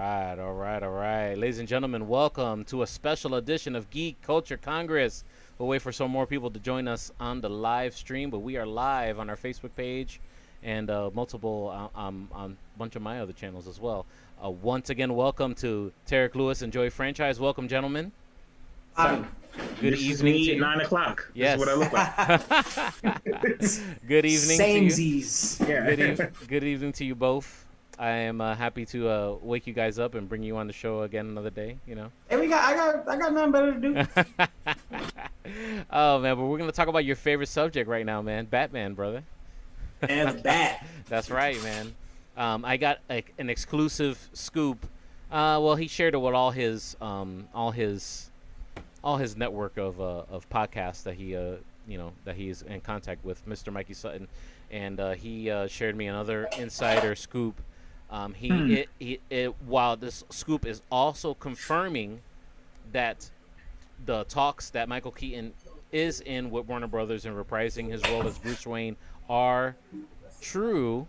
right, all right, all right. Ladies and gentlemen, welcome to a special edition of Geek Culture Congress. We'll wait for some more people to join us on the live stream, but we are live on our Facebook page and multiple on a bunch of my other channels as well. Once again, welcome to Tarek Lewis and Joy Franchise. Welcome, gentlemen. Good this evening is me to at you. 9 o'clock. Yes. This is what I look like. Good evening to you. Samesies. Yeah. Good evening to you both. I am happy to wake you guys up and bring you on the show again another day. You know. Hey, I got nothing better to do. Oh man, but we're gonna talk about your favorite subject right now, man. Batman, brother. And the bat. That's right, man. I got an exclusive scoop. Well, he shared it with all his network of podcasts that he that he's in contact with, Mr. Mikey Sutton, and he shared me another insider scoop. While this scoop is also confirming that the talks that Michael Keaton is in with Warner Brothers and reprising his role as Bruce Wayne are true.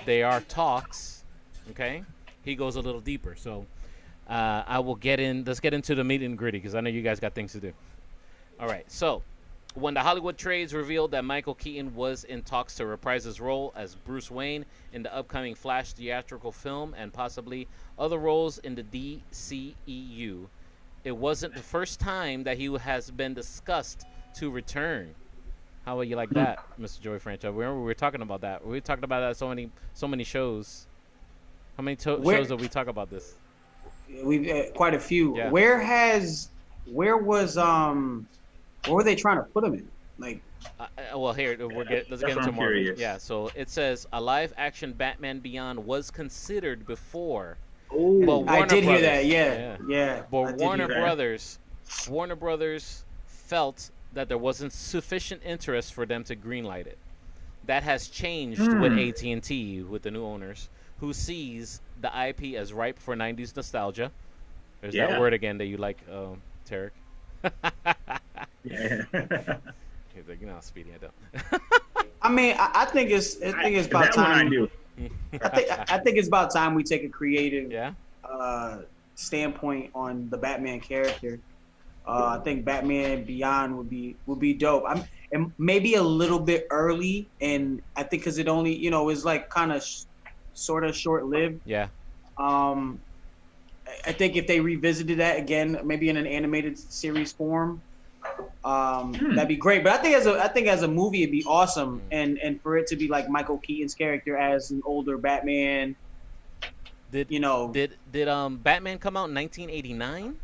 They are talks. Okay, he goes a little deeper. So I will get in. Let's get into the meat and gritty because I know you guys got things to do. All right. So when the Hollywood trades revealed that Michael Keaton was in talks to reprise his role as Bruce Wayne in the upcoming Flash theatrical film and possibly other roles in the DCEU, it wasn't the first time that he has been discussed to return. How would you like that, Mr. Joy Franchise? Remember we were talking about that. We talked about that so many shows. How many shows did we talk about this? We've quite a few. Yeah. Where were they trying to put him in? Like, well, here let's get into more. Curious. Yeah, so it says a live-action Batman Beyond was considered before. oh, But I Warner did hear Brothers- that. yeah. Yeah. But I did Warner hear that. Brothers felt that there wasn't sufficient interest for them to greenlight it. That has changed with AT&T, with the new owners, who sees the IP as ripe for 90s nostalgia. There's that Yeah. word again that you like, Tarek. Yeah. He's like, Speedy, I don't. I mean, I think it's about that one I time. do. I think it's about time we take a creative Yeah? standpoint on the Batman character. I think Batman Beyond would be dope. And maybe a little bit early, and I think because it only is like kind of sort of short lived. Yeah. I think if they revisited that again, maybe in an animated series form, that'd be great. But I think as a movie, it'd be awesome, and for it to be like Michael Keaton's character as an older Batman. Did Batman come out in 1989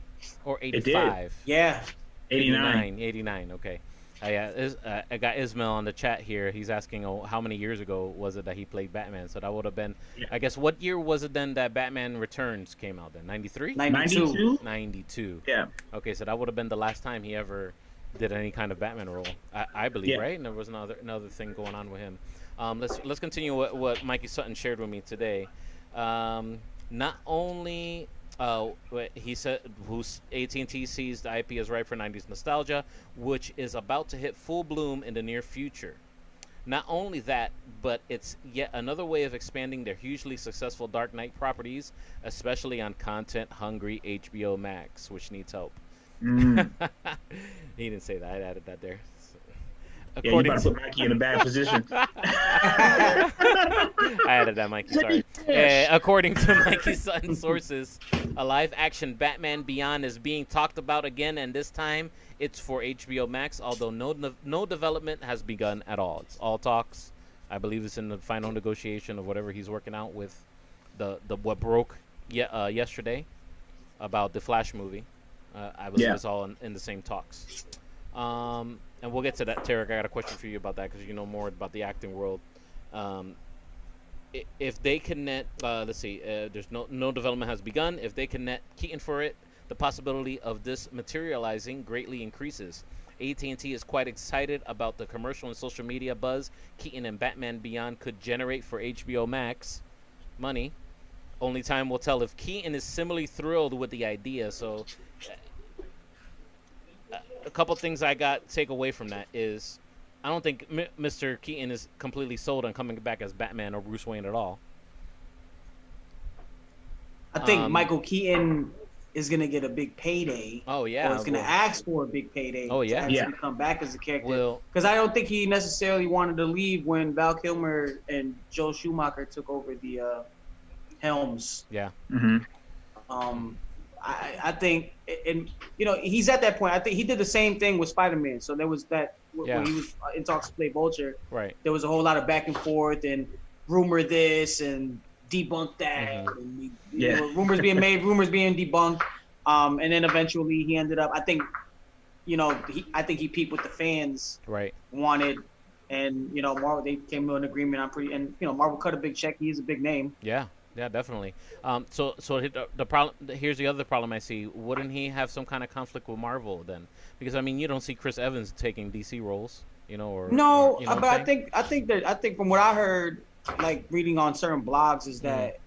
or 85? Yeah. 89. 89, okay. I got Ismail on the chat here. He's asking, how many years ago was it that he played Batman? So that would have been, Yeah. I guess, what year was it then that Batman Returns came out then? 93? 92. 92. Yeah. Okay, so that would have been the last time he ever did any kind of Batman role, I believe, Yeah. right? And there was another thing going on with him. Let's continue what Mikey Sutton shared with me today. Not only he said AT&T sees the IP as ripe for 90s nostalgia, which is about to hit full bloom in the near future. Not only that, but it's yet another way of expanding their hugely successful Dark Knight properties, especially on content-hungry HBO Max, which needs help. He didn't say that. I added that there. Yeah, you about to put Mikey in a bad position. I added that, Mikey. Sorry. According to Mikey Sutton sources, a live-action Batman Beyond is being talked about again, and this time it's for HBO Max. Although no development has begun at all. It's all talks. I believe it's in the final negotiation of whatever he's working out with the what broke yesterday about the Flash movie. I believe it's all in the same talks. And we'll get to that, Tarek. I got a question for you about that because you know more about the acting world. If they can net, let's see, there's no development has begun. If they can net Keaton for it, the possibility of this materializing greatly increases. AT&T is quite excited about the commercial and social media buzz Keaton and Batman Beyond could generate for HBO Max. Money. Only time will tell if Keaton is similarly thrilled with the idea. So a couple things I take away from that is I don't think Mr. Keaton is completely sold on coming back as Batman or Bruce Wayne at all. I think Michael Keaton is gonna get a big payday. Oh yeah, or is gonna ask for a big payday. Oh yeah, to actually come back as a character. Well, because I don't think he necessarily wanted to leave when Val Kilmer and Joel Schumacher took over the helms. Yeah. I think, and he's at that point. I think he did the same thing with Spider-Man. So there was that when he was in talks to play Vulture. Right. There was a whole lot of back and forth and rumor this and debunk that. And, rumors being made, rumors being debunked. And then eventually he ended up. I think, I think he peeped what the fans wanted, and Marvel, they came to an agreement. Marvel cut a big check. He is a big name. Yeah. Yeah, definitely. So the problem. Here's the other problem I see. Wouldn't he have some kind of conflict with Marvel then? Because you don't see Chris Evans taking DC roles, or no. But I think from what I heard, like reading on certain blogs, is that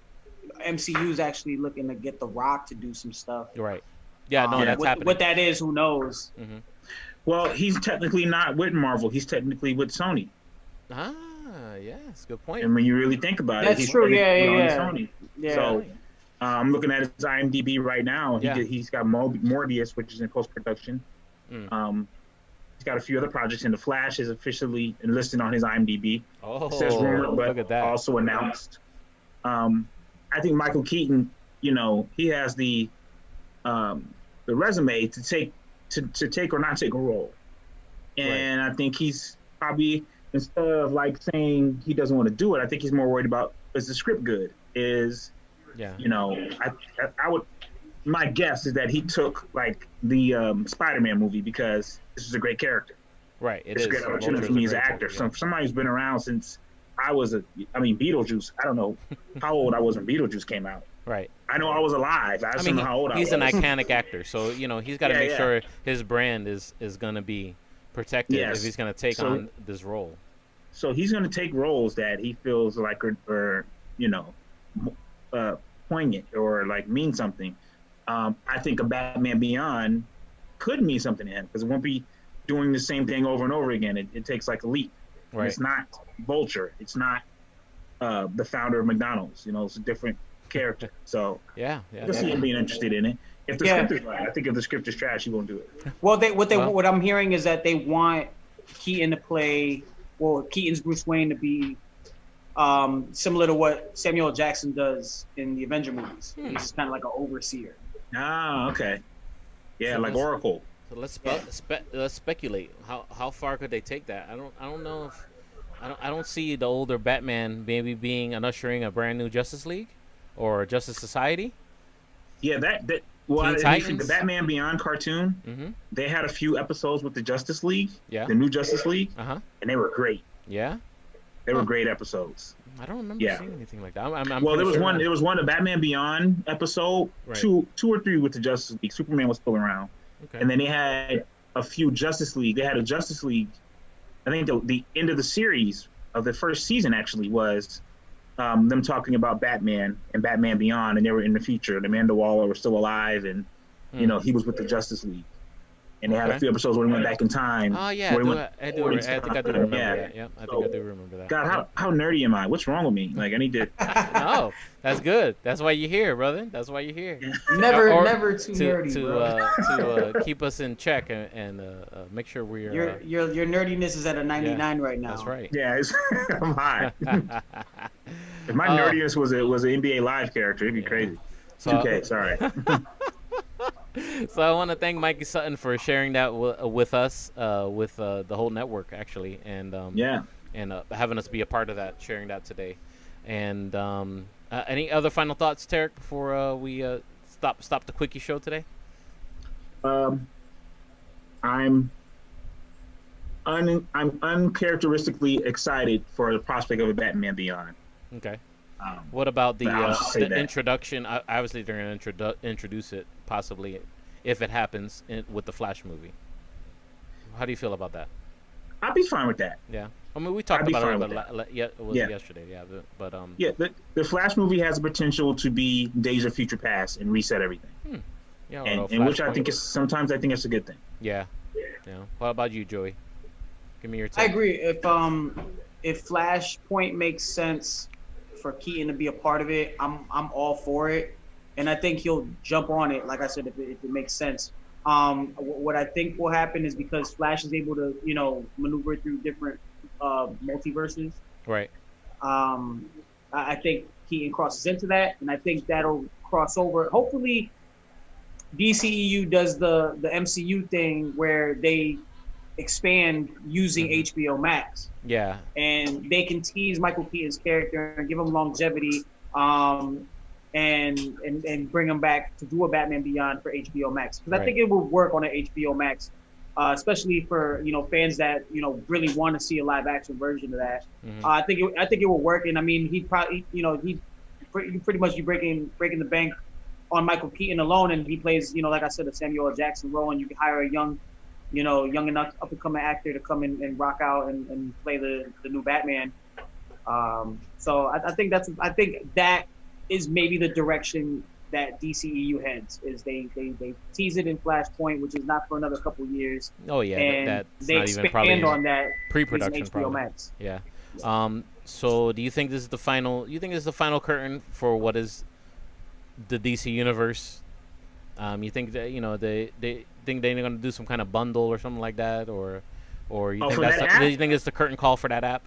MCU is actually looking to get The Rock to do some stuff. Right. Yeah. No, that's happening. What that is, who knows? Mm-hmm. Well, he's technically not with Marvel. He's technically with Sony. Yeah, that's a good point. And when you really think about it, he's true. Sony. Yeah. So I'm looking at his IMDb right now. He's got Morbius, which is in post production. He's got a few other projects, and The Flash is officially enlisted on his IMDb. Oh, it says rumored, but look at that. Also announced. I think Michael Keaton, he has the resume to take or not take a role, and I think he's probably, instead of like saying he doesn't want to do it, I think he's more worried about, is the script good? I would, my guess is that he took like the Spider-Man movie because this is a great character. Right. It's a great opportunity for me as an actor. So somebody who's been around since Beetlejuice. I don't know how old I was when Beetlejuice came out. Right. I know I was alive. I don't know how old I was. He's an iconic actor, so he's got to make sure his brand is going to be protected if he's going to take on this role. So he's going to take roles that he feels like are poignant or like mean something. I think a Batman Beyond could mean something to him because it won't be doing the same thing over and over again. It takes like a leap. Right. It's not Vulture. It's not the founder of McDonald's. It's a different character. So I can see him being interested in it. If the script is right, I think if the script is trash, he won't do it. Well, what I'm hearing is that they want Keaton to play, Keaton's Bruce Wayne to be similar to what Samuel L. Jackson does in the Avenger movies. He's just kind of like an overseer. Ah, okay. Yeah, so like Oracle. So let's speculate. How far could they take that? I don't know if I don't see the older Batman maybe being ushering a brand new Justice League or Justice Society. Yeah, the Batman Beyond cartoon. They had a few episodes with the Justice League. Yeah, the new Justice League. And they were great. Yeah, they were great episodes. I don't remember seeing anything like that. There was one. There was one, a Batman Beyond episode, two or three with the Justice League. Superman was still around, and then they had a few Justice League. They had a Justice League. I think the end of the series of the first season actually was them talking about Batman and Batman Beyond, and they were in the future. And Amanda Waller was still alive, and he was with the Justice League. And they had a few episodes where he went back in time. Oh yeah, I think I do remember that. Yeah, I think I do remember that. God, how nerdy am I? What's wrong with me? Like I need to. No, that's good. That's why you're here, brother. That's why you're here. Never too nerdy, to keep us in check and make sure we're. Your nerdiness is at a 99 right now. That's right. Yeah, I'm high. If my nerdiness was an NBA Live character, it'd be crazy. 2K, sorry. So I want to thank Mikey Sutton for sharing that with us, with the whole network actually, and having us be a part of that, sharing that today. And any other final thoughts, Tarek, before we stop the quickie show today? I'm uncharacteristically excited for the prospect of a Batman Beyond. Okay. What about the introduction? Obviously, they're going to introduce it, possibly, if it happens, with the Flash movie. How do you feel about that? I'd be fine with that. Yeah. I mean, we talked about it yesterday. Yeah, but the Flash movie has the potential to be Days of Future Past and reset everything. Yeah, and which I think sometimes I think it's a good thing. Yeah. What about you, Joey? Give me your take. I agree. If Flashpoint makes sense for Keaton to be a part of it, I'm all for it. and I think he'll jump on it. Like I said, if it makes sense. What I think will happen is because Flash is able to, maneuver through different multiverses. Right. I think Keaton crosses into that, and I think that'll cross over. Hopefully, DCEU does the MCU thing where they expand using HBO Max. Yeah. And they can tease Michael Keaton's character and give him longevity, and bring him back to do a Batman Beyond for HBO Max. Because I think it will work on an HBO Max, especially for fans that really want to see a live action version of that. I think it will work. And I mean, he'd probably he'd pretty much be breaking the bank on Michael Keaton alone, and he plays like I said, a Samuel L. Jackson role, and you can hire a young enough up and coming actor to come in and rock out and play the new Batman. So I think that is maybe the direction that DCEU heads. Is they tease it in Flashpoint, which is not for another couple years. Oh yeah, and that's they not even expand on that pre-production HBO Max. Yeah. So do you think this is the final? You think this is the final curtain for what is the DC universe? You think that they think they're going to do some kind of bundle or something like that, or you think do you think it's the curtain call for that app?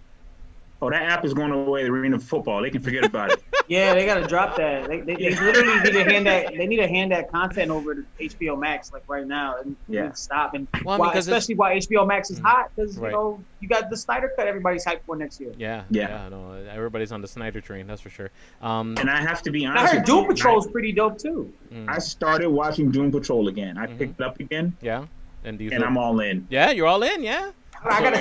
Oh, that app is going away. The arena of football. They can forget about it. Yeah, they got to drop that. They literally need to hand that. They need to hand that content over to HBO Max like right now and stop. And especially why HBO Max is hot because you got the Snyder Cut. Everybody's hyped for next year. Yeah. No, everybody's on the Snyder train. That's for sure. And I have to be honest. I heard Doom Patrol is pretty dope too. I started watching Doom Patrol again. I picked it up again. Yeah. And I'm all in. Yeah, you're all in. Yeah. I gotta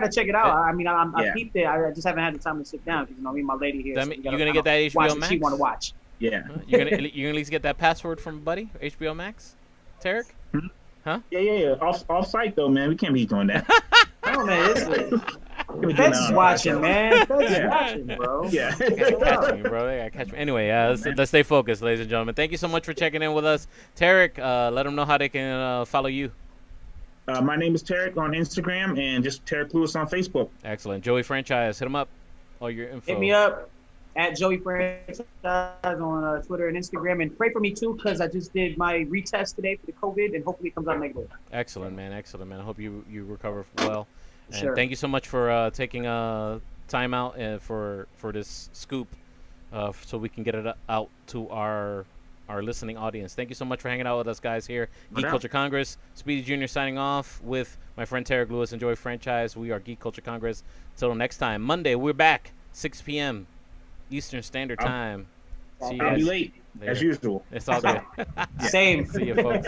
check it out. I mean, I peeped it. I just haven't had the time to sit down because me and my lady here. You're gonna get that HBO Max. She want to watch. Yeah. You're gonna at least get that password from buddy HBO Max, Tarek. Huh? Yeah. Off site though, man. We can't be doing that. Oh man, Fed's watching, man. Fed's watching, bro. Yeah. Catch me, bro. They gotta catch me. Anyway, let's stay focused, ladies and gentlemen. Thank you so much for checking in with us, Tarek. Let them know how they can follow you. My name is Tarek on Instagram and just Tarek Lewis on Facebook. Excellent. Joey Franchise, hit him up. All your info. Hit me up at Joey Franchise on Twitter and Instagram, and pray for me too because I just did my retest today for the COVID and hopefully it comes out negative. Excellent, man. I hope you recover well. And sure. Thank you so much for taking time out for this scoop, so we can get it out to our listening audience. Thank you so much for hanging out with us, guys, here. Geek Culture Congress. Speedy Jr. signing off with my friend Tarek Lewis and Joy Franchise. We are Geek Culture Congress. Till next time. Monday, we're back, 6 p.m. Eastern Standard Time. See you guys. I'll be late, as usual. It's all good. Same. See you, folks.